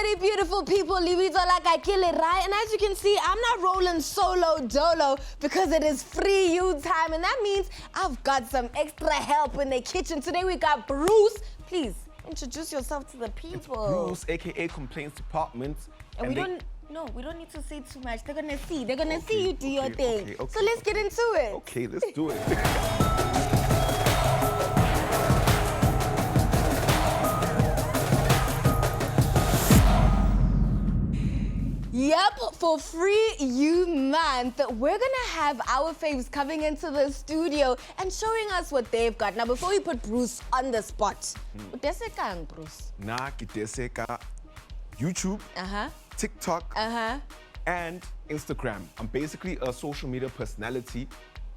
Pretty beautiful people, Libito like I kill it, right? And as you can see, I'm not rolling solo dolo because it is free you time. And that means I've got some extra help in the kitchen. Today we got Bruce. Please introduce yourself to the people. Bruce, aka Complaints Department. And we don't need to say too much. They're gonna see you do your thing. So let's get into it. Okay, let's do it. Yep, for Free You Month, we're gonna have our faves coming into the studio and showing us what they've got. Now, before we put Bruce on the spot, utesekang Bruce? Na kiteseka YouTube, TikTok, and Instagram. I'm basically a social media personality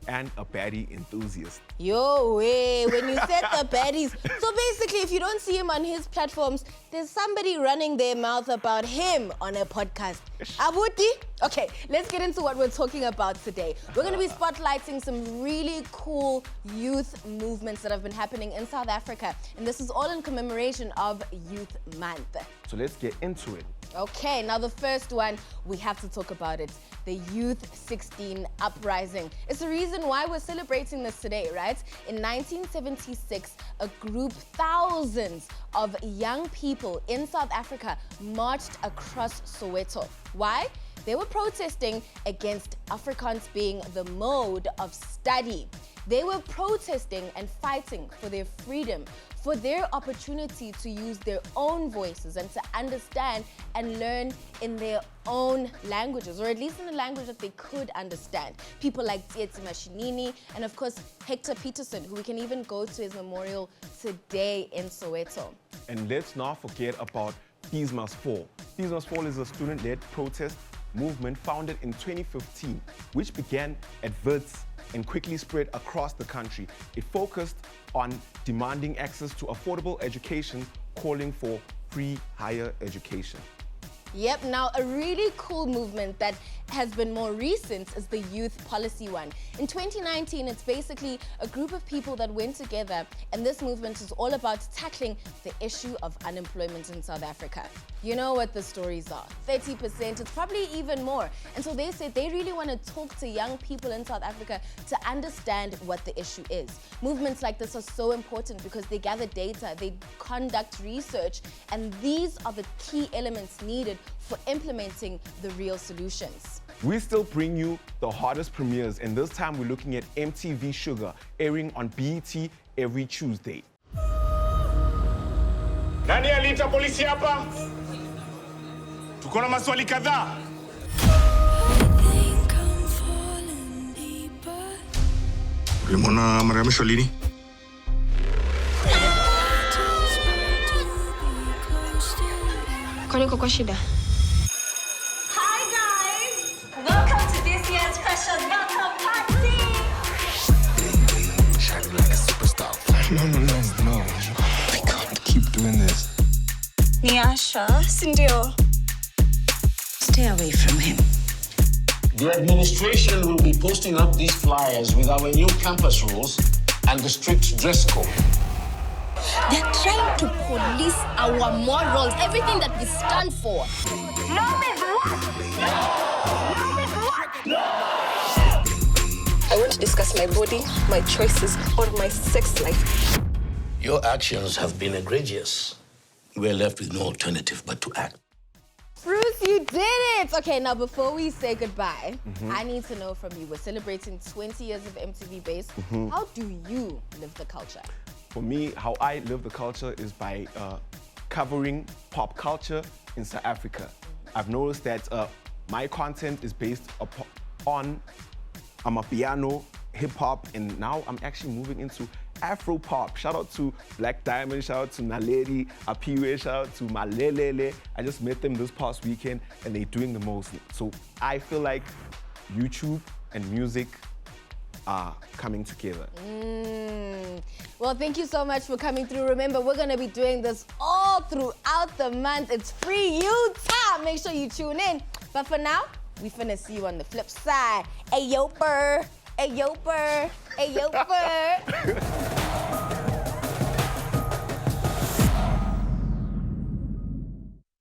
and a baddie enthusiast. Yo, way, when you said the baddies. So basically, if you don't see him on his platforms, there's somebody running their mouth about him on a podcast. Abuti? Okay, let's get into what we're talking about today. We're gonna be spotlighting some really cool youth movements that have been happening in South Africa. And this is all in commemoration of Youth Month. So let's get into it. Okay, now the first one, we have to talk about it. The Youth 16 Uprising. It's the reason why we're celebrating this today, right? In 1976, a group, thousands of young people in South Africa marched across Soweto. Why? They were protesting against Afrikaans being the mode of study. They were protesting and fighting for their freedom, for their opportunity to use their own voices and to understand and learn in their own languages, or at least in a language that they could understand. People like Tsietsi Mashinini and of course Hector Peterson, who we can even go to his memorial today in Soweto. And let's not forget about Peace Must Fall. Peace Must Fall is a student-led protest movement founded in 2015, which began at Wits and quickly spread across the country. It focused on demanding access to affordable education, calling for free higher education. Yep, now a really cool movement that has been more recent is the youth policy one. In 2019, it's basically a group of people that went together, and this movement is all about tackling the issue of unemployment in South Africa. You know what the stories are, 30%, it's probably even more. And so they said they really want to talk to young people in South Africa to understand what the issue is. Movements like this are so important because they gather data, they conduct research, and these are the key elements needed for implementing the real solutions. We still bring you the hottest premieres, and this time we're looking at MTV Sugar, airing on BET every Tuesday. Nani aliita polisi hapa? Tuko na maswali kadhaa. Ulimwona marehemu lini? Kwani uko kwa shida? No. I can't keep doing this. Niasha, sindio. Stay away from him. The administration will be posting up these flyers with our new campus rules and the strict dress code. They're trying to police our morals, everything that we stand for. I want to discuss my body, my choices, or my sex life. Your actions have been egregious. We're left with no alternative but to act. Bruce, you did it! Okay, now before we say goodbye, I need to know from you, we're celebrating 20 years of MTV Base. How do you live the culture? For me, how I live the culture is by covering pop culture in South Africa. I've noticed that my content is based on amapiano, hip-hop, and now I'm actually moving into Afro-pop. Shout out to Black Diamond, shout out to Naledi, Apiwe, shout out to Malelele. I just met them this past weekend and they're doing the most. So I feel like YouTube and music are coming together. Well, thank you so much for coming through. Remember, we're gonna be doing this all throughout the month. It's free you time. Make sure you tune in. But for now, we finna see you on the flip side. Ayoper, ayoper, ayoper.